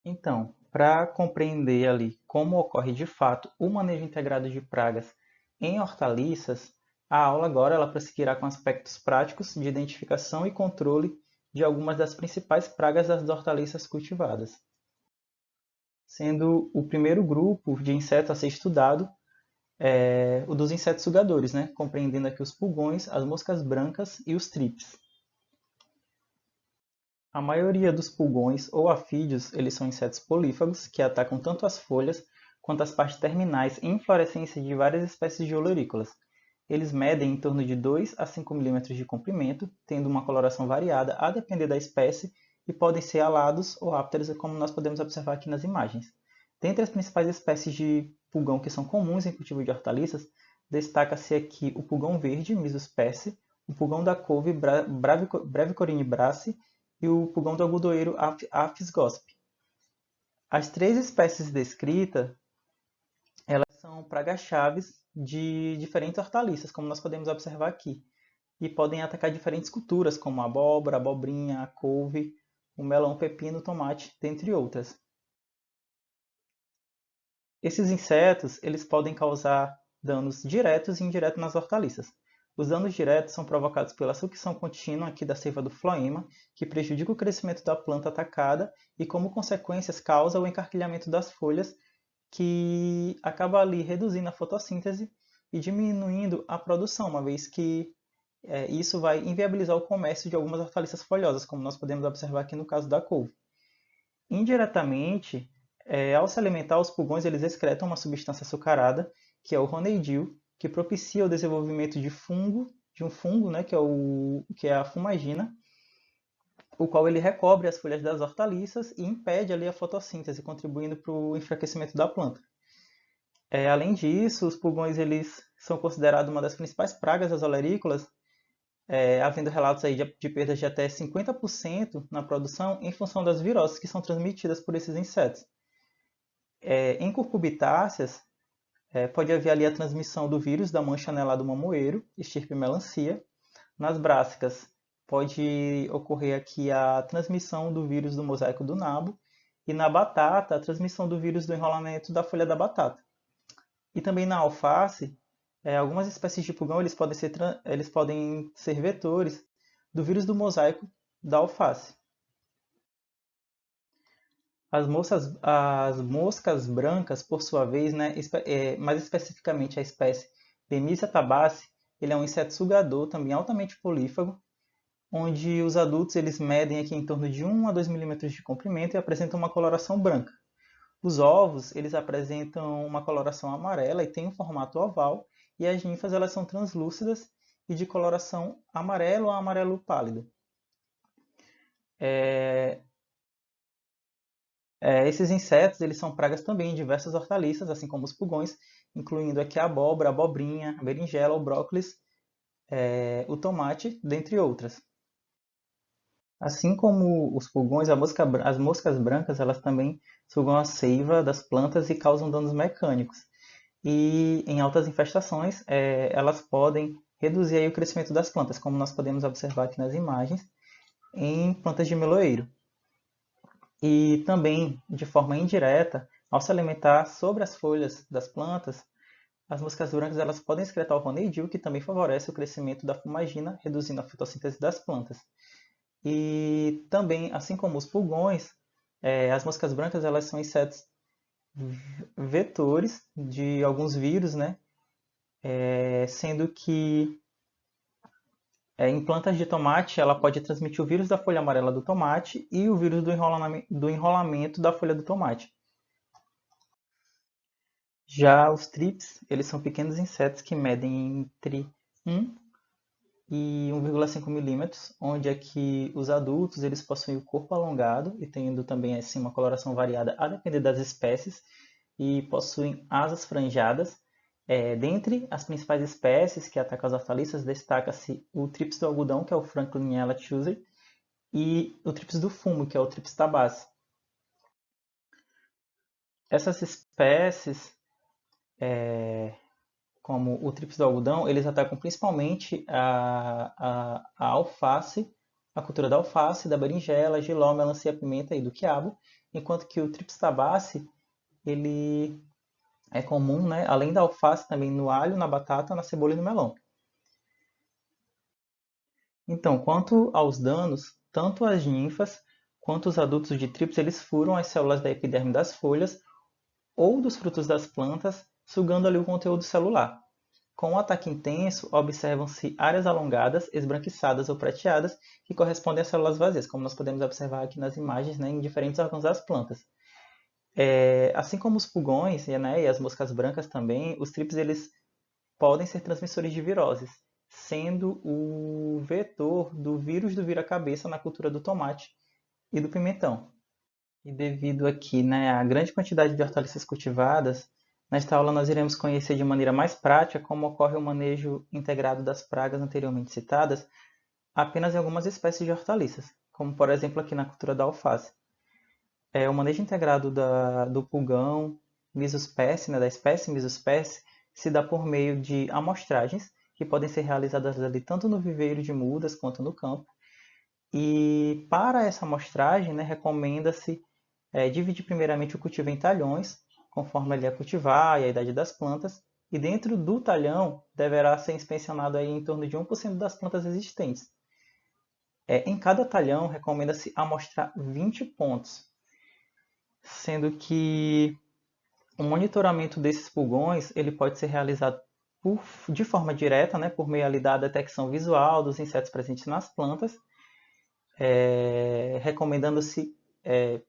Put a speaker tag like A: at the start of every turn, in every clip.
A: Então, para compreender ali como ocorre de fato o manejo integrado de pragas em hortaliças, a aula agora ela prosseguirá com aspectos práticos de identificação e controle de algumas das principais pragas das hortaliças cultivadas, sendo o primeiro grupo de insetos a ser estudado o dos insetos sugadores, né? Compreendendo aqui os pulgões, as moscas brancas e os tripes. A maioria dos pulgões ou afídeos, eles são insetos polífagos que atacam tanto as folhas quanto as partes terminais em inflorescência de várias espécies de olerícolas. Eles medem em torno de 2 a 5 milímetros de comprimento, tendo uma coloração variada a depender da espécie e podem ser alados ou ápteros, como nós podemos observar aqui nas imagens. Dentre as principais espécies de pulgão que são comuns em cultivo de hortaliças, destaca-se aqui o pulgão verde, Missus persi, o pulgão da couve, Brevicorine brasse, e o pulgão do algodoeiro Apis gospe. As três espécies descritas, elas são pragas-chaves de diferentes hortaliças, como nós podemos observar aqui, e podem atacar diferentes culturas, como a abóbora, a abobrinha, a couve, o melão, o pepino, o tomate, dentre outras. Esses insetos, eles podem causar danos diretos e indiretos nas hortaliças. Os danos diretos são provocados pela sucção contínua aqui da seiva do floema, que prejudica o crescimento da planta atacada e, como consequências, causa o encarquilhamento das folhas, que acaba ali reduzindo a fotossíntese e diminuindo a produção, uma vez que isso vai inviabilizar o comércio de algumas hortaliças folhosas, como nós podemos observar aqui no caso da couve. Indiretamente, ao se alimentar, os pulgões eles excretam uma substância açucarada, que é o roneidil, que propicia o desenvolvimento de um fungo, né, que é a fumagina, o qual ele recobre as folhas das hortaliças e impede ali a fotossíntese, contribuindo para o enfraquecimento da planta. Além disso, os pulgões eles são considerados uma das principais pragas das olerícolas, havendo relatos aí de perdas de até 50% na produção em função das viroses que são transmitidas por esses insetos. Em cucurbitáceas, pode haver ali a transmissão do vírus da mancha anelada do mamoeiro, estirpe melancia. Nas brássicas, pode ocorrer aqui a transmissão do vírus do mosaico do nabo. E na batata, a transmissão do vírus do enrolamento da folha da batata. E também na alface, algumas espécies de pulgão eles podem ser vetores do vírus do mosaico da alface. As moscas brancas, por sua vez, né, mais especificamente a espécie Bemisia tabaci, ele é um inseto sugador, também altamente polífago, onde os adultos eles medem aqui em torno de 1 a 2 milímetros de comprimento e apresentam uma coloração branca. Os ovos eles apresentam uma coloração amarela e têm um formato oval, e as ninfas elas são translúcidas e de coloração amarelo ou amarelo pálido. Esses insetos eles são pragas também em diversas hortaliças, assim como os pulgões, incluindo aqui a abóbora, a abobrinha, a berinjela, o brócolis, o tomate, dentre outras. Assim como os pulgões, as moscas brancas elas também sugam a seiva das plantas e causam danos mecânicos. E em altas infestações, elas podem reduzir aí o crescimento das plantas, como nós podemos observar aqui nas imagens, em plantas de meloeiro. E também, de forma indireta, ao se alimentar sobre as folhas das plantas, as moscas brancas elas podem excretar o roneidil, que também favorece o crescimento da fumagina, reduzindo a fotossíntese das plantas. E também, assim como os pulgões, as moscas brancas elas são insetos vetores de alguns vírus, né? Sendo que em plantas de tomate ela pode transmitir o vírus da folha amarela do tomate e o vírus do enrolamento da folha do tomate. Já os trips, eles são pequenos insetos que medem entre 1 e 1,5 milímetros, onde aqui os adultos eles possuem o corpo alongado e tendo também assim uma coloração variada a depender das espécies e possuem asas franjadas. Dentre as principais espécies que atacam as hortaliças, destaca-se o trips do algodão, que é o Franklinella chusei, e o trips do fumo, que é o Trips tabaci. Essas espécies, como o trips do algodão, eles atacam principalmente a alface, a cultura da alface, da berinjela, jiló, melancia, pimenta e do quiabo, enquanto que o Trips tabaci, ele é comum, né, além da alface, também no alho, na batata, na cebola e no melão. Então, quanto aos danos, tanto as ninfas quanto os adultos de Trips, eles furam as células da epiderme das folhas ou dos frutos das plantas, sugando ali o conteúdo celular. Com o ataque intenso, observam-se áreas alongadas, esbranquiçadas ou prateadas, que correspondem às células vazias, como nós podemos observar aqui nas imagens, né, em diferentes órgãos das plantas. Assim como os pulgões, né, e as moscas brancas também, os trips eles podem ser transmissores de viroses, sendo o vetor do vírus do vira-cabeça na cultura do tomate e do pimentão. E devido aqui, né, à grande quantidade de hortaliças cultivadas, nesta aula nós iremos conhecer de maneira mais prática como ocorre o manejo integrado das pragas anteriormente citadas apenas em algumas espécies de hortaliças, como por exemplo aqui na cultura da alface. O manejo integrado do pulgão Misosperse, né, da espécie Misosperse, se dá por meio de amostragens que podem ser realizadas ali tanto no viveiro de mudas quanto no campo. E para essa amostragem, né, recomenda-se dividir primeiramente o cultivo em talhões, conforme ele é cultivar e a idade das plantas, e dentro do talhão deverá ser inspecionado aí em torno de 1% das plantas existentes. Em cada talhão, recomenda-se amostrar 20 pontos, sendo que o monitoramento desses pulgões ele pode ser realizado de forma direta, né, por meio ali da detecção visual dos insetos presentes nas plantas, recomendando-se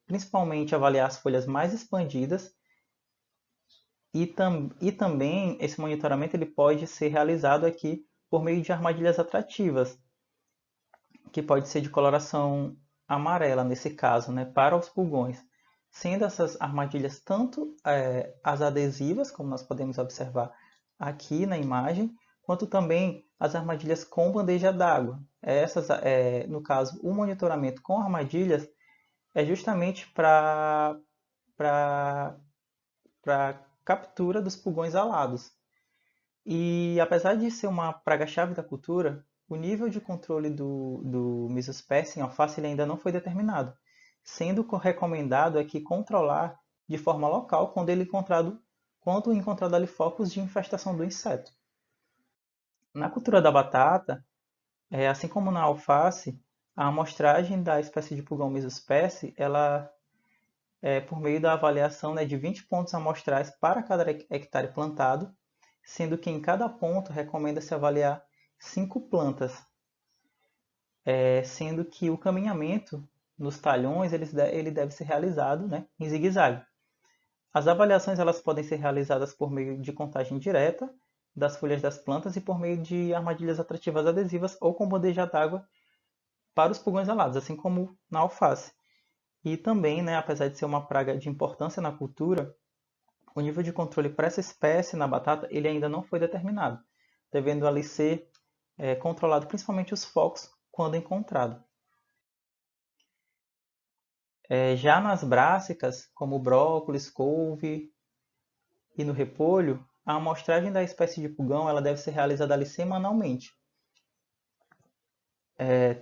A: principalmente avaliar as folhas mais expandidas e também esse monitoramento ele pode ser realizado aqui por meio de armadilhas atrativas, que pode ser de coloração amarela nesse caso, né, para os pulgões. Sendo essas armadilhas tanto as adesivas, como nós podemos observar aqui na imagem, quanto também as armadilhas com bandeja d'água. No caso, o monitoramento com armadilhas é justamente para captura dos pulgões alados. E apesar de ser uma praga-chave da cultura, o nível de controle do Misosperse em alface ele ainda não foi determinado, sendo recomendado aqui controlar de forma local quando encontrado ali focos de infestação do inseto. Na cultura da batata, assim como na alface, a amostragem da espécie de pulgão Misosperse, ela é por meio da avaliação, né, de 20 pontos amostrais para cada hectare plantado, sendo que em cada ponto recomenda-se avaliar 5 plantas, sendo que o caminhamento nos talhões ele deve ser realizado, né, em zigue-zague. As avaliações elas podem ser realizadas por meio de contagem direta das folhas das plantas e por meio de armadilhas atrativas adesivas ou com bandeja d'água para os pulgões alados, assim como na alface. E também, né, apesar de ser uma praga de importância na cultura, o nível de controle para essa espécie na batata ele ainda não foi determinado, devendo ali ser controlado principalmente os focos quando encontrado. Já nas brássicas, como brócolis, couve e no repolho, a amostragem da espécie de pulgão ela deve ser realizada ali semanalmente,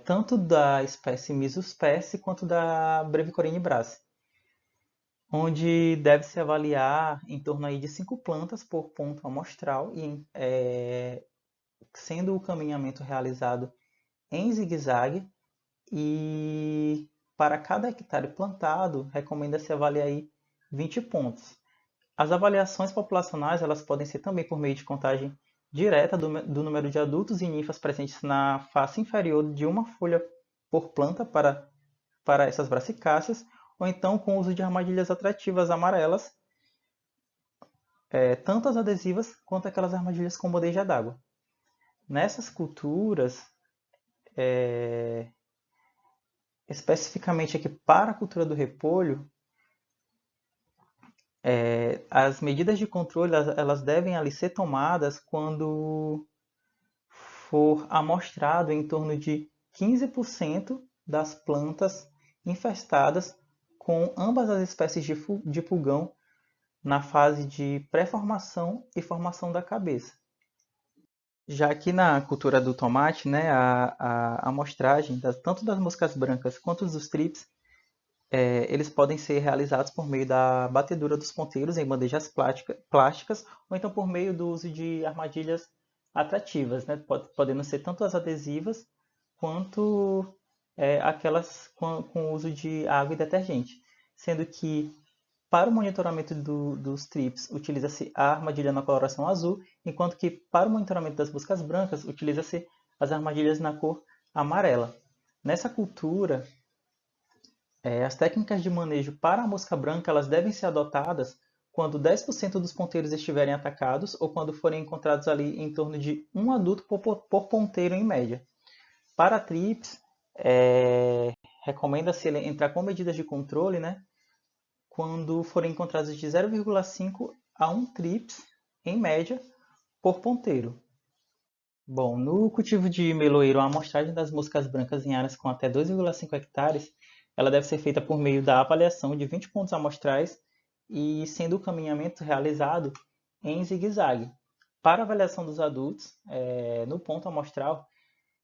A: tanto da espécie Misosperse quanto da Brevicorine brassi, onde deve-se avaliar em torno aí de 5 plantas por ponto amostral, e sendo o caminhamento realizado em zigue-zague, e para cada hectare plantado, recomenda-se avaliar aí 20 pontos. As avaliações populacionais elas podem ser também por meio de contagem direta do número de adultos e ninfas presentes na face inferior de uma folha por planta para essas brassicáceas, ou então com o uso de armadilhas atrativas amarelas, tanto as adesivas quanto aquelas armadilhas com bandeja d'água. Nessas culturas, especificamente aqui para a cultura do repolho, as medidas de controle elas devem ali ser tomadas quando for amostrado em torno de 15% das plantas infestadas com ambas as espécies de pulgão na fase de pré-formação e formação da cabeça. Já que na cultura do tomate, né, a amostragem tanto das moscas brancas quanto dos trips Eles podem ser realizados por meio da batedura dos ponteiros em bandejas plásticas ou então por meio do uso de armadilhas atrativas, né? Podendo ser tanto as adesivas quanto aquelas com o uso de água e detergente. Sendo que para o monitoramento dos trips utiliza-se a armadilha na coloração azul, enquanto que para o monitoramento das moscas brancas utiliza-se as armadilhas na cor amarela. Nessa cultura, as técnicas de manejo para a mosca branca elas devem ser adotadas quando 10% dos ponteiros estiverem atacados ou quando forem encontrados ali em torno de um adulto por ponteiro em média. Para trips, recomenda-se entrar com medidas de controle, né, quando forem encontrados de 0,5 a 1 trips, em média, por ponteiro. Bom, no cultivo de meloeiro, a amostragem das moscas brancas em áreas com até 2,5 hectares, ela deve ser feita por meio da avaliação de 20 pontos amostrais e sendo o caminhamento realizado em zigue-zague. Para a avaliação dos adultos, no ponto amostral,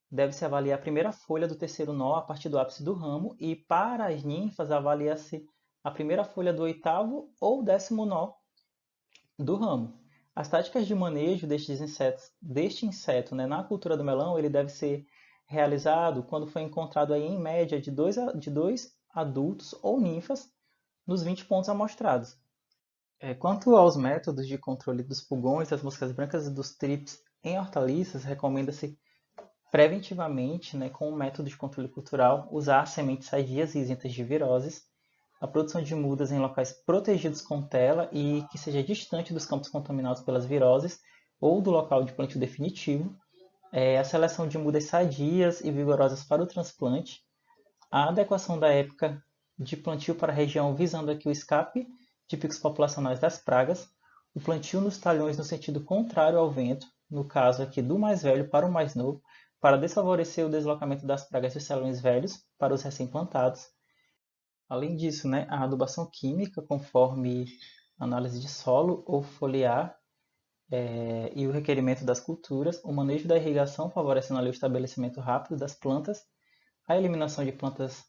A: deve-se avaliar a primeira folha do terceiro nó a partir do ápice do ramo e para as ninfas avalia-se a primeira folha do oitavo ou 10º nó do ramo. As táticas de manejo deste inseto, né, na cultura do melão, ele deve ser realizado quando foi encontrado aí, em média de dois adultos ou ninfas nos 20 pontos amostrados. Quanto aos métodos de controle dos pulgões, das moscas brancas e dos trips em hortaliças, recomenda-se preventivamente, né, com o método de controle cultural, usar sementes sadias e isentas de viroses, a produção de mudas em locais protegidos com tela e que seja distante dos campos contaminados pelas viroses ou do local de plantio definitivo, a seleção de mudas sadias e vigorosas para o transplante, a adequação da época de plantio para a região visando aqui o escape de picos populacionais das pragas, o plantio nos talhões no sentido contrário ao vento, no caso aqui do mais velho para o mais novo, para desfavorecer o deslocamento das pragas dos talhões velhos para os recém-plantados. Além disso, né, a adubação química, conforme análise de solo ou foliar, e o requerimento das culturas, o manejo da irrigação, favorecendo ali o estabelecimento rápido das plantas, a eliminação de plantas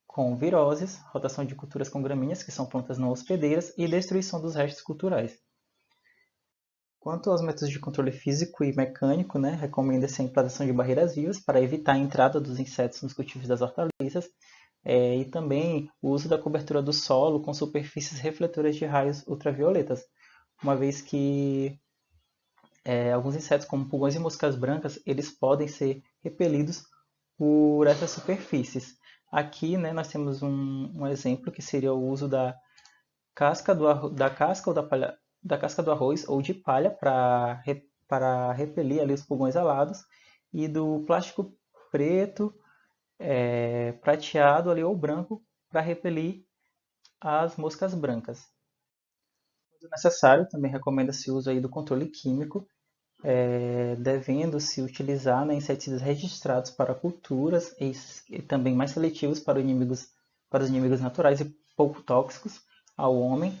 A: com viroses, rotação de culturas com gramíneas, que são plantas não hospedeiras, e destruição dos restos culturais. Quanto aos métodos de controle físico e mecânico, né, recomenda-se a implantação de barreiras vivas para evitar a entrada dos insetos nos cultivos das hortaliças, e também o uso da cobertura do solo com superfícies refletoras de raios ultravioletas, uma vez que alguns insetos, como pulgões e moscas brancas, eles podem ser repelidos por essas superfícies. Aqui, né, nós temos um exemplo que seria o uso da casca da casca ou da casca do arroz ou de palha para repelir ali os pulgões alados e do plástico preto, prateado ali ou branco para repelir as moscas brancas. Quando necessário, também recomenda-se o uso aí do controle químico, devendo-se utilizar, né, inseticidas registrados para culturas e também mais seletivos para os inimigos naturais e pouco tóxicos ao homem.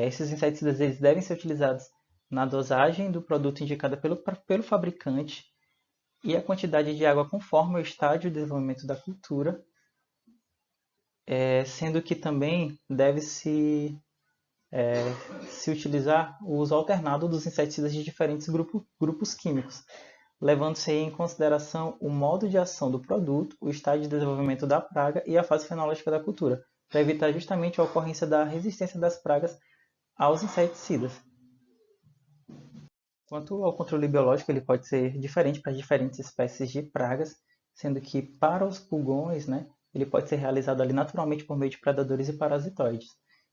A: Esses inseticidas eles devem ser utilizados na dosagem do produto indicada pelo fabricante e a quantidade de água conforme o estágio de desenvolvimento da cultura, sendo que também deve-se se utilizar o uso alternado dos inseticidas de diferentes grupos químicos, levando-se em consideração o modo de ação do produto, o estágio de desenvolvimento da praga e a fase fenológica da cultura, para evitar justamente a ocorrência da resistência das pragas aos inseticidas. Quanto ao controle biológico, ele pode ser diferente para diferentes espécies de pragas, sendo que para os pulgões, né, ele pode ser realizado ali naturalmente por meio de predadores e parasitoides,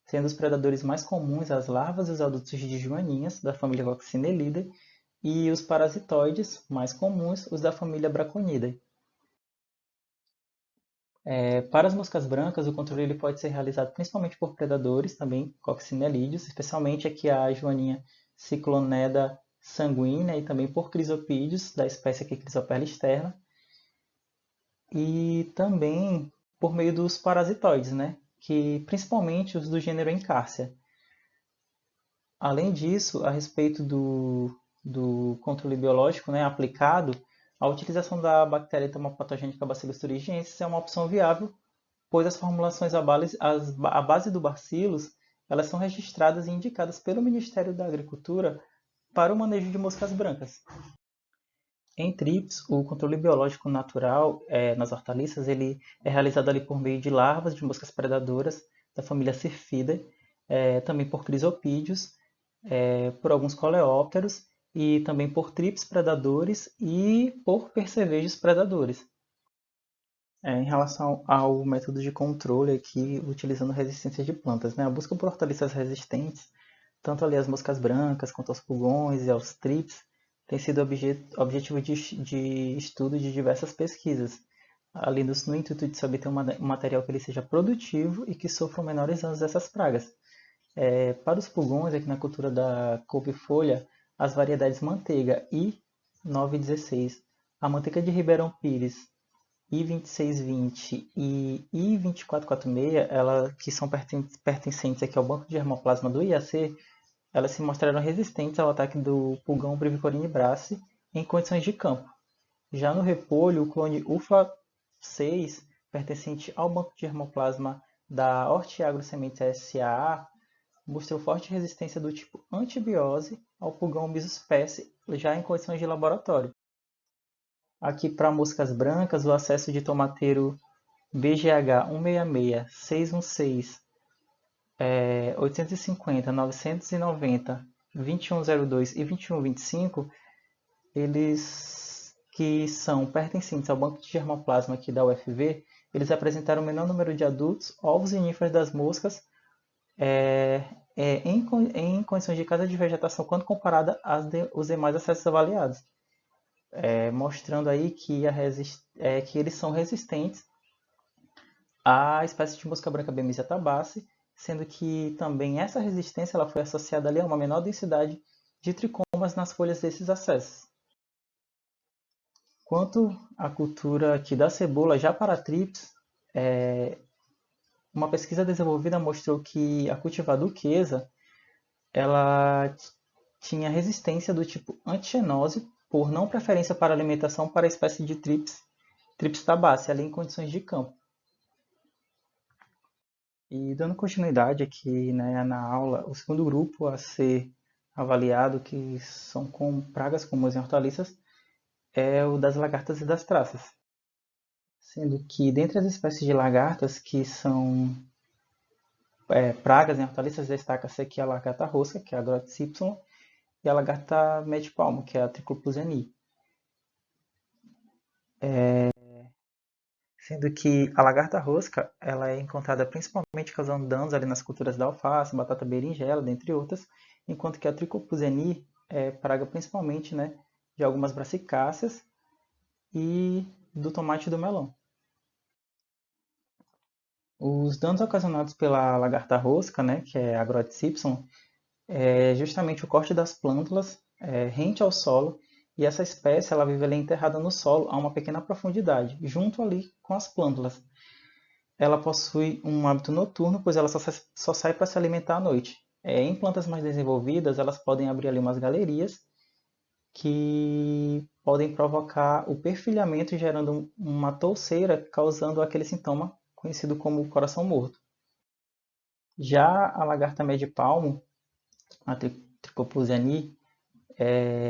A: sendo os predadores mais comuns as larvas e os adultos de joaninhas, da família Coccinellidae, e os parasitoides mais comuns, os da família Braconidae. Para as moscas brancas, o controle ele pode ser realizado principalmente por predadores, também coccinelídeos, especialmente aqui a joaninha Cycloneda sanguínea e também por crisopídeos, da espécie aqui Chrysoperla externa, e também por meio dos parasitoides, né? Que principalmente os do gênero Encarcia. Além disso, a respeito do controle biológico, né, aplicado, a utilização da bactéria entomopatogênica Bacillus thuringiensis é uma opção viável pois as formulações à base do bacilos, elas são registradas e indicadas pelo Ministério da Agricultura para o manejo de moscas brancas. Em TRIPS, o controle biológico natural nas hortaliças ele é realizado ali por meio de larvas de moscas predadoras da família Syrphidae, também por crisopídeos, por alguns coleópteros e também por TRIPS predadores e por percevejos predadores. Em relação ao método de controle aqui, utilizando resistência de plantas, né? A busca por hortaliças resistentes, tanto ali às moscas brancas quanto aos pulgões e aos trips, tem sido objetivo de estudo de diversas pesquisas, ali no intuito de se obter um material que ele seja produtivo e que sofra menores danos dessas pragas. Para os pulgões, aqui na cultura da couve-folha, as variedades manteiga I916, a manteiga de Ribeirão Pires I2620 e I2446, que são pertencentes aqui ao banco de germoplasma do IAC, elas se mostraram resistentes ao ataque do pulgão Brevicorine brace em condições de campo. Já no repolho, o clone UFA6, pertencente ao banco de germoplasma da Hortiagro Sementes SAA, mostrou forte resistência do tipo antibiose ao pulgão Mesospecie, já em condições de laboratório. Aqui para moscas brancas, o acesso de tomateiro BGH 166, 616, 850, 990, 2102 e 2125, eles que são pertencentes ao banco de germoplasma aqui da UFV, eles apresentaram o menor número de adultos, ovos e ninfas das moscas em condições de casa de vegetação quando comparada aos demais acessos avaliados. Mostrando aí que eles são resistentes à espécie de mosca branca Bemisia tabaci, sendo que também essa resistência ela foi associada ali a uma menor densidade de tricomas nas folhas desses acessos. Quanto à cultura aqui da cebola, já para trips, uma pesquisa desenvolvida mostrou que a cultivar duquesa ela tinha resistência do tipo antigenose por não preferência para alimentação para a espécie de Trips tabaci, ali em condições de campo. E dando continuidade aqui, né, na aula, o segundo grupo a ser avaliado, que são com pragas comuns em hortaliças, é o das lagartas e das traças. Sendo que dentre as espécies de lagartas que são pragas em hortaliças, destaca-se aqui a lagarta rosca, que é a Agrotis y, e a lagarta medipalmo, que é a Triclopus ani. Sendo que a lagarta rosca ela é encontrada principalmente causando danos ali nas culturas da alface, batata berinjela, dentre outras, enquanto que a Triclopus ani é praga principalmente, né, de algumas brasicáceas e do tomate e do melão. Os danos ocasionados pela lagarta rosca, né, que é a Agrotis y, é justamente o corte das plântulas rente ao solo, e essa espécie ela vive ali enterrada no solo a uma pequena profundidade, junto ali com as plântulas. Ela possui um hábito noturno, pois ela só sai para se alimentar à noite. Em plantas mais desenvolvidas, elas podem abrir ali umas galerias que podem provocar o perfilhamento, gerando uma touceira, causando aquele sintoma conhecido como coração morto. Já a lagarta medipalmo, a Triclopus ani,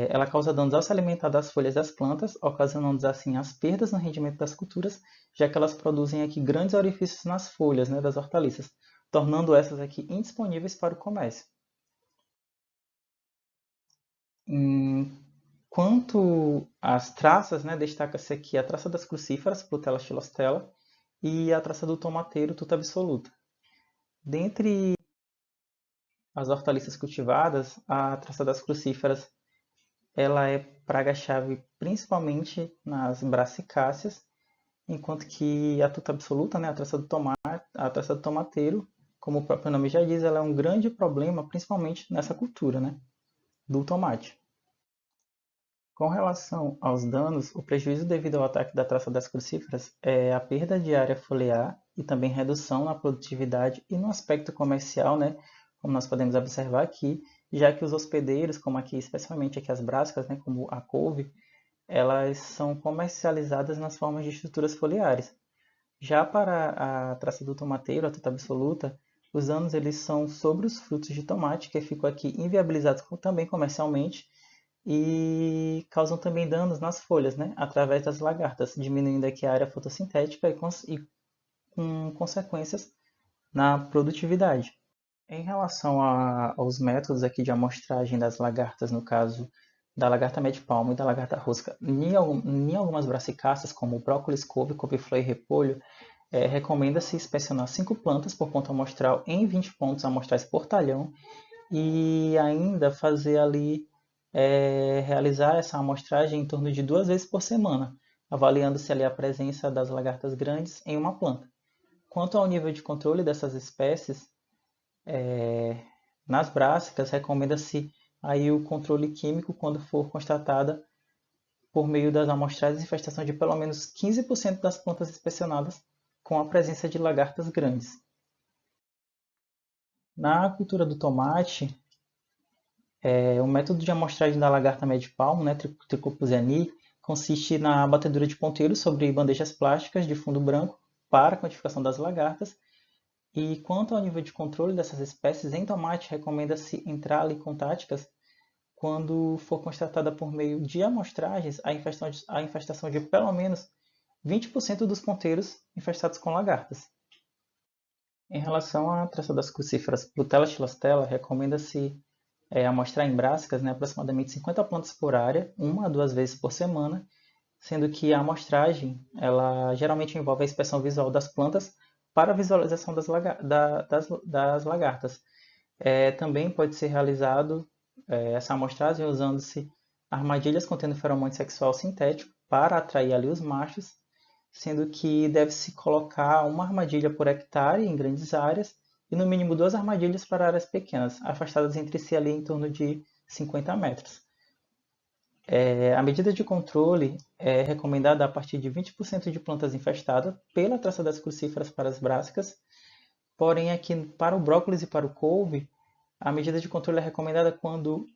A: ela causa danos ao se alimentar das folhas das plantas, ocasionando assim as perdas no rendimento das culturas, já que elas produzem aqui grandes orifícios nas folhas, né, das hortaliças, tornando essas aqui indisponíveis para o comércio. Quanto às traças, né, destaca-se aqui a traça das crucíferas, Plutella xylostella, e a traça do tomateiro, Tuta absoluta. Dentre as hortaliças cultivadas, a traça das crucíferas ela é praga-chave principalmente nas brasicáceas, enquanto que a tuta absoluta, né, a traça do tomate, a traça do tomateiro, como o próprio nome já diz, ela é um grande problema, principalmente nessa cultura, né, do tomate. Com relação aos danos, o prejuízo devido ao ataque da traça das crucíferas é a perda de área foliar e também redução na produtividade e no aspecto comercial, né, como nós podemos observar aqui, já que os hospedeiros, como aqui, especialmente aqui as brassicas, né, como a couve, elas são comercializadas nas formas de estruturas foliares. Já para a traça do tomateiro, a tuta absoluta, os danos eles são sobre os frutos de tomate, que ficam aqui inviabilizados também comercialmente, e causam também danos nas folhas, né, através das lagartas, diminuindo aqui a área fotossintética e com consequências na produtividade. Em relação aos métodos aqui de amostragem das lagartas, no caso da lagarta médio-palmo e da lagarta rosca, em algumas brassicáceas, como brócolis, couve-flor e repolho, recomenda-se inspecionar 5 plantas por ponto amostral em 20 pontos amostrais por talhão e ainda fazer ali, realizar essa amostragem em torno de 2 vezes por semana, avaliando-se ali a presença das lagartas grandes em uma planta. Quanto ao nível de controle dessas espécies, nas brássicas recomenda-se aí o controle químico quando for constatada por meio das amostragens de infestação de pelo menos 15% das plantas inspecionadas com a presença de lagartas grandes. Na cultura do tomate, o método de amostragem da lagarta médio-palmo, né, Trichophis annii, consiste na batedura de ponteiros sobre bandejas plásticas de fundo branco para a quantificação das lagartas. E quanto ao nível de controle dessas espécies, em tomate recomenda-se entrar ali com táticas quando for constatada por meio de amostragens a infestação de pelo menos 20% dos ponteiros infestados com lagartas. Em relação à traça das crucíferas Plutella xylostella, recomenda-se amostrar em brásicas, né, aproximadamente 50 plantas por área, 1 a 2 vezes por semana, sendo que a amostragem ela geralmente envolve a inspeção visual das plantas para a visualização das lagartas. Também pode ser realizado essa amostragem usando-se armadilhas contendo feromônio sexual sintético para atrair ali os machos, sendo que deve-se colocar uma armadilha por hectare em grandes áreas e no mínimo 2 armadilhas para áreas pequenas, afastadas entre si ali em torno de 50 metros. A medida de controle é recomendada a partir de 20% de plantas infestadas pela traça das crucíferas para as brássicas, porém aqui para o brócolis e para o couve, a medida de controle é recomendada quando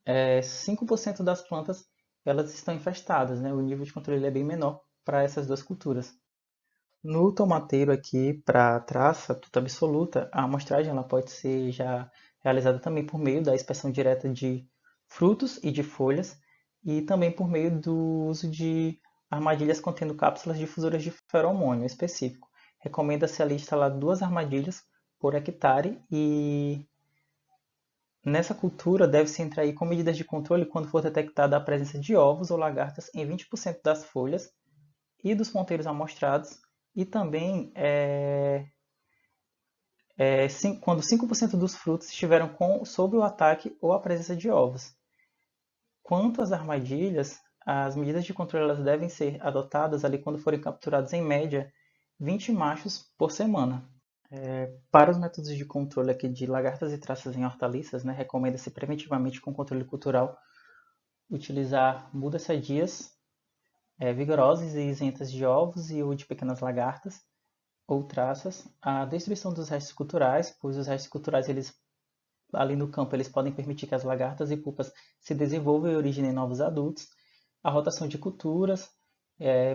A: 5% das plantas elas estão infestadas, né? O nível de controle é bem menor para essas duas culturas. No tomateiro aqui, para a traça tuta absoluta, a amostragem ela pode ser já realizada também por meio da inspeção direta de frutos e de folhas e também por meio do uso de armadilhas contendo cápsulas difusoras de feromônio específico. Recomenda-se ali instalar 2 armadilhas por hectare e nessa cultura deve-se entrar aí com medidas de controle quando for detectada a presença de ovos ou lagartas em 20% das folhas e dos ponteiros amostrados e também quando 5% dos frutos estiveram sob o ataque ou a presença de ovos. Quanto às armadilhas, as medidas de controle elas devem ser adotadas ali quando forem capturados em média 20 machos por semana. Para os métodos de controle aqui de lagartas e traças em hortaliças, né, recomenda-se preventivamente com controle cultural utilizar mudas sadias, vigorosas e isentas de ovos e ou de pequenas lagartas ou traças, a destruição dos restos culturais, pois os restos culturais eles ali no campo eles podem permitir que as lagartas e pupas se desenvolvam e originem novos adultos, a rotação de culturas,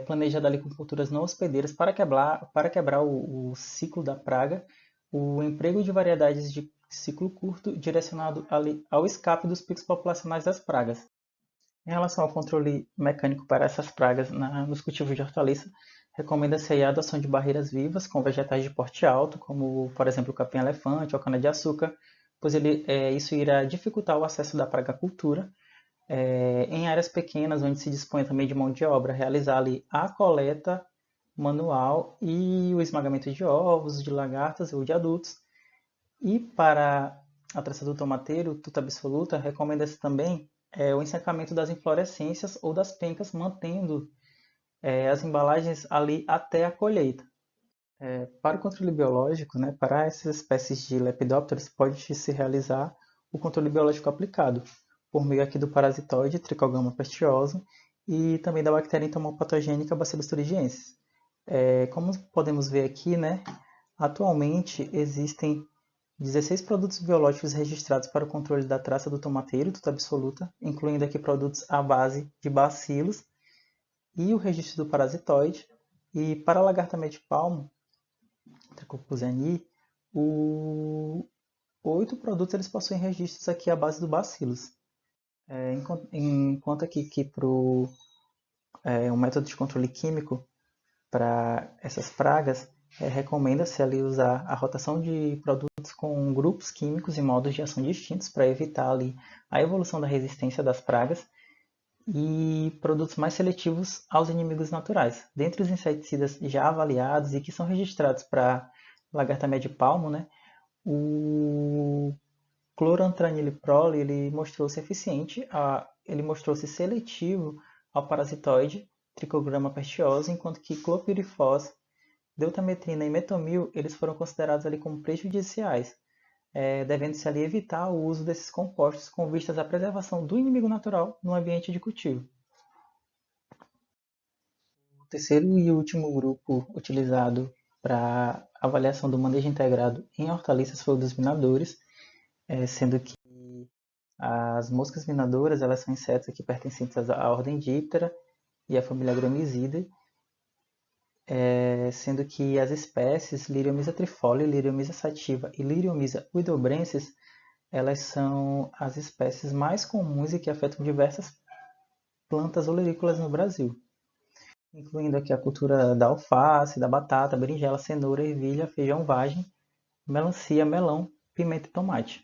A: planejada ali com culturas não hospedeiras para quebrar o ciclo da praga, o emprego de variedades de ciclo curto direcionado ali ao escape dos picos populacionais das pragas. Em relação ao controle mecânico para essas pragas nos cultivos de hortaliça, recomenda-se a adoção de barreiras vivas com vegetais de porte alto, como, por exemplo, o capim-elefante ou cana-de-açúcar, pois isso irá dificultar o acesso da praga à cultura. Em áreas pequenas, onde se dispõe também de mão de obra, realizar ali a coleta manual e o esmagamento de ovos, de lagartas ou de adultos. E para a traça do tomateiro, tuta absoluta, recomenda-se também o ensacamento das inflorescências ou das pencas, mantendo as embalagens ali até a colheita. Para o controle biológico, né, para essas espécies de lepidópteros, pode-se realizar o controle biológico aplicado, por meio aqui do parasitoide Trichogamma pestiosum e também da bactéria entomopatogênica Bacillus thuringiensis. Como podemos ver aqui, né, atualmente existem 16 produtos biológicos registrados para o controle da traça do tomateiro, tuta absoluta, incluindo aqui produtos à base de bacilos e o registro do parasitoide. E para a lagarta médio-palmo, Trichophus ani, o 8 produtos eles possuem registros aqui à base do bacilos. Enquanto aqui que para um método de controle químico para essas pragas, recomenda-se ali usar a rotação de produtos com grupos químicos e modos de ação distintos para evitar ali a evolução da resistência das pragas e produtos mais seletivos aos inimigos naturais. Dentre os inseticidas já avaliados e que são registrados para lagarta médio-palmo, né, o clorantraeniliprol ele mostrou-se eficiente, ele mostrou-se seletivo ao parasitoide Trichogramma pestiosa, enquanto que clopirifos, deutametrina e metomil eles foram considerados ali como prejudiciais, devendo-se ali evitar o uso desses compostos com vistas à preservação do inimigo natural no ambiente de cultivo. O terceiro e último grupo utilizado para avaliação do manejo integrado em hortaliças foi o dos minadores, sendo que as moscas minadoras elas são insetos aqui pertencentes à ordem Diptera e à família Gramisidae, sendo que as espécies Liriomyza trifoli, Liriomyza sativa e Liriomyza uidobrensis elas são as espécies mais comuns e que afetam diversas plantas olerícolas no Brasil, incluindo aqui a cultura da alface, da batata, berinjela, cenoura, ervilha, feijão vagem, melancia, melão, pimenta e tomate.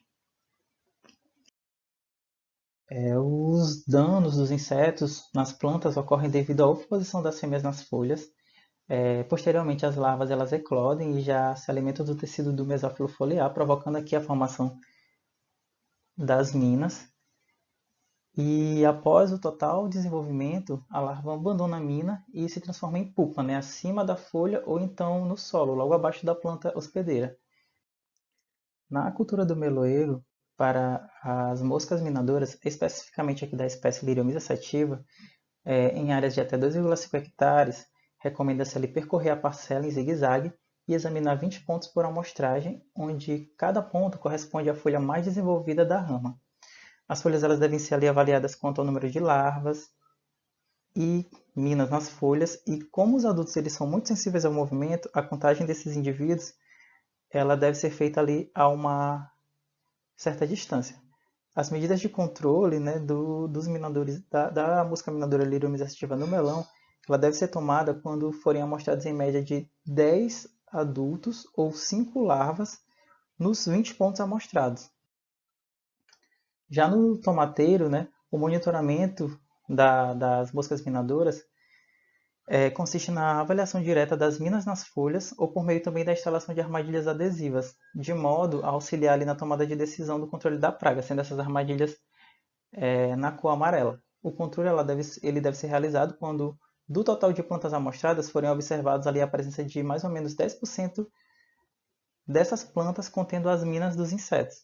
A: Os danos dos insetos nas plantas ocorrem devido à oposição das fêmeas nas folhas. Posteriormente, as larvas elas eclodem e já se alimentam do tecido do mesófilo foliar, provocando aqui a formação das minas. E após o total desenvolvimento, a larva abandona a mina e se transforma em pupa, né, acima da folha ou então no solo, logo abaixo da planta hospedeira. Na cultura do meloeiro, para as moscas minadoras, especificamente aqui da espécie Liriomyza sativa, em áreas de até 2,5 hectares, recomenda-se ali percorrer a parcela em zigue-zague e examinar 20 pontos por amostragem, onde cada ponto corresponde à folha mais desenvolvida da rama. As folhas elas devem ser ali avaliadas quanto ao número de larvas e minas nas folhas, e como os adultos eles são muito sensíveis ao movimento, a contagem desses indivíduos ela deve ser feita ali a uma certa distância. As medidas de controle, né, dos minadores da mosca minadora Liriomyza sativa no melão, ela deve ser tomada quando forem amostrados em média de 10 adultos ou 5 larvas nos 20 pontos amostrados. Já no tomateiro, né, o monitoramento das moscas minadoras consiste na avaliação direta das minas nas folhas ou por meio também da instalação de armadilhas adesivas, de modo a auxiliar ali na tomada de decisão do controle da praga, sendo essas armadilhas na cor amarela. O controle ele deve ser realizado quando, do total de plantas amostradas, forem observados ali a presença de mais ou menos 10% dessas plantas contendo as minas dos insetos.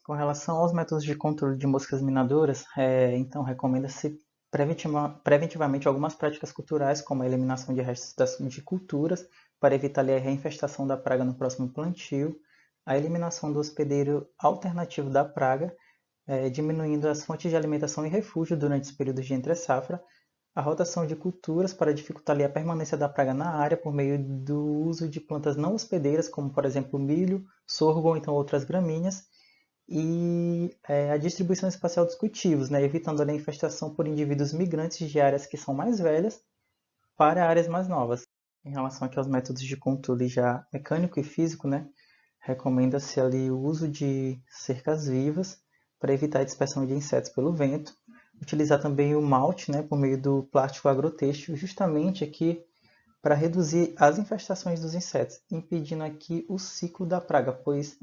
A: Com relação aos métodos de controle de moscas minadoras, então recomenda-se preventivamente algumas práticas culturais, como a eliminação de restos de culturas, para evitar a reinfestação da praga no próximo plantio, a eliminação do hospedeiro alternativo da praga, diminuindo as fontes de alimentação e refúgio durante os períodos de entre-safra, a rotação de culturas para dificultar a permanência da praga na área por meio do uso de plantas não hospedeiras, como por exemplo milho, sorgo ou então outras gramíneas, e a distribuição espacial dos cultivos, né, evitando a infestação por indivíduos migrantes de áreas que são mais velhas para áreas mais novas. Em relação aqui aos métodos de controle já mecânico e físico, né, recomenda-se ali o uso de cercas vivas para evitar a dispersão de insetos pelo vento, utilizar também o malte, né, por meio do plástico agrotêxtil, justamente aqui para reduzir as infestações dos insetos, impedindo aqui o ciclo da praga, pois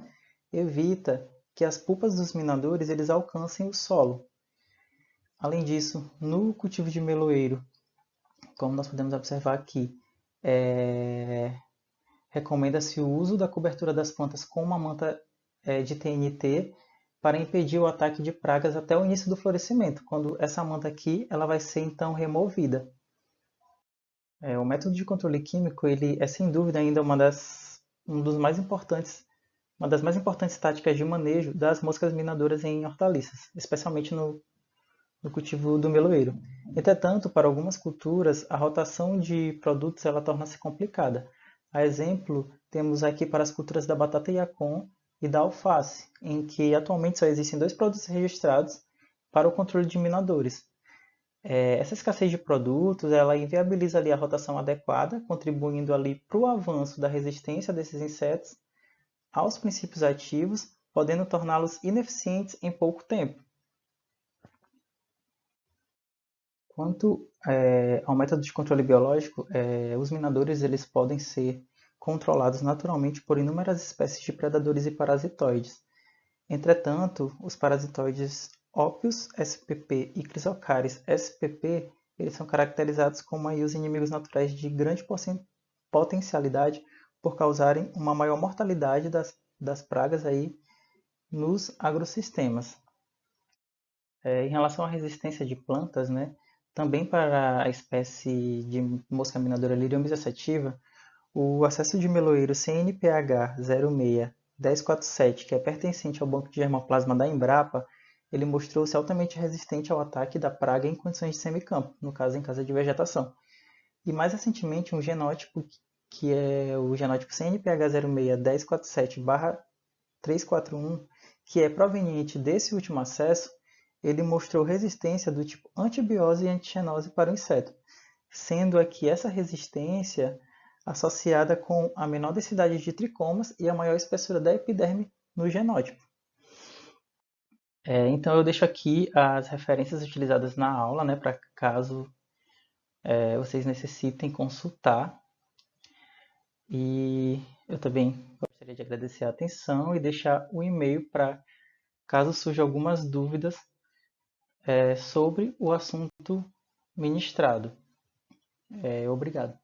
A: evita que as pupas dos minadores eles alcancem o solo. Além disso, no cultivo de meloeiro, como nós podemos observar aqui, recomenda-se o uso da cobertura das plantas com uma manta de TNT para impedir o ataque de pragas até o início do florescimento, quando essa manta aqui ela vai ser então removida. O método de controle químico ele é sem dúvida ainda uma das mais importantes táticas de manejo das moscas minadoras em hortaliças, especialmente no cultivo do meloeiro. Entretanto, para algumas culturas, a rotação de produtos ela torna-se complicada. A exemplo, temos aqui para as culturas da batata yacon e da alface, em que atualmente só existem dois produtos registrados para o controle de minadores. Essa escassez de produtos, ela inviabiliza ali a rotação adequada, contribuindo ali para o avanço da resistência desses insetos aos princípios ativos, podendo torná-los ineficientes em pouco tempo. Quanto ao método de controle biológico, os minadores eles podem ser controlados naturalmente por inúmeras espécies de predadores e parasitoides. Entretanto, os parasitoides Ophius spp e Chrysocaris spp, eles são caracterizados como aí os inimigos naturais de grande potencialidade por causarem uma maior mortalidade das pragas aí nos agrossistemas. Em relação à resistência de plantas, né, também para a espécie de mosca minadora Liriomys sativa, o acesso de meloeiro CNPH 06-1047, que é pertencente ao banco de germoplasma da Embrapa, ele mostrou-se altamente resistente ao ataque da praga em condições de semicampo, no caso em casa de vegetação. E mais recentemente, um genótipo que é o genótipo CNPH 06-1047-341, que é proveniente desse último acesso, ele mostrou resistência do tipo antibiose e antixenose para o inseto, sendo aqui essa resistência associada com a menor densidade de tricomas e a maior espessura da epiderme no genótipo. Então eu deixo aqui as referências utilizadas na aula, né, para caso vocês necessitem consultar. E eu também gostaria de agradecer a atenção e deixar o e-mail para caso surjam algumas dúvidas sobre o assunto ministrado. Obrigado.